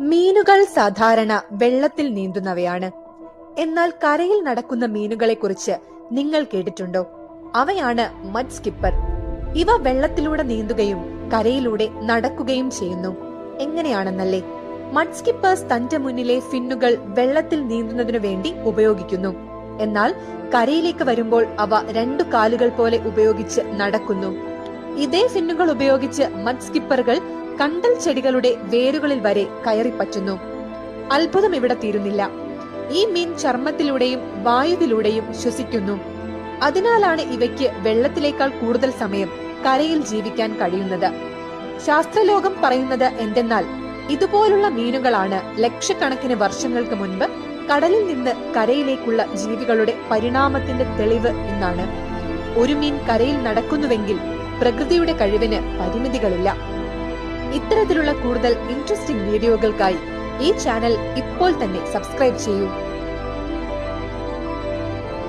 മീനുകൾ സാധാരണ വെള്ളത്തിൽ നീന്തുന്നവയാണ്. എന്നാൽ കരയിൽ നടക്കുന്ന മീനുകളെ കുറിച്ച് നിങ്ങൾ കേട്ടിട്ടുണ്ടോ? അവയാണ് മഡ് സ്കിപ്പർ. ഇവ വെള്ളത്തിലൂടെ നീന്തുകയും കരയിലൂടെ നടക്കുകയും ചെയ്യുന്നു. എങ്ങനെയാണെന്നല്ലേ? മഡ് സ്കിപ്പേഴ്സ് തന്റെ മുന്നിലെ ഫിന്നുകൾ വെള്ളത്തിൽ നീന്തുന്നതിനു വേണ്ടി ഉപയോഗിക്കുന്നു. എന്നാൽ കരയിലേക്ക് വരുമ്പോൾ അവ രണ്ടു കാലുകൾ പോലെ ഉപയോഗിച്ച് നടക്കുന്നു. ഇതേ ഫിന്നുകൾ ഉപയോഗിച്ച് മഡ് സ്കിപ്പറുകൾ കണ്ടൽ ചെടികളുടെ വേരുകളിൽ വരെ കയറിപ്പറ്റുന്നു. അത്ഭുതം ഇവിടെ തീരുന്നില്ല. ഈ മീൻ ചർമ്മത്തിലൂടെയും വായുവിലൂടെയും ശ്വസിക്കുന്നു. അതിനാലാണ് ഇവയ്ക്ക് വെള്ളത്തിലേക്കാൾ കൂടുതൽ സമയം കരയിൽ ജീവിക്കാൻ കഴിയുന്നത്. ശാസ്ത്രലോകം പറയുന്നത് എന്തെന്നാൽ ഇതുപോലുള്ള മീനുകളാണ് ലക്ഷക്കണക്കിന് വർഷങ്ങൾക്ക് മുൻപ് കടലിൽ നിന്ന് കരയിലേക്കുള്ള ജീവികളുടെ പരിണാമത്തിന്റെ തെളിവ് എന്നാണ്. ഒരു മീൻ കരയിൽ നടക്കുന്നുവെങ്കിൽ പ്രകൃതിയുടെ കഴിവിന് പരിമിതികളില്ല. ഇത്തരത്തിലുള്ള കൂടുതൽ ഇൻട്രസ്റ്റിംഗ് വീഡിയോകൾക്കായി ഈ ചാനൽ ഇപ്പോൾ തന്നെ സബ്സ്ക്രൈബ് ചെയ്യൂ.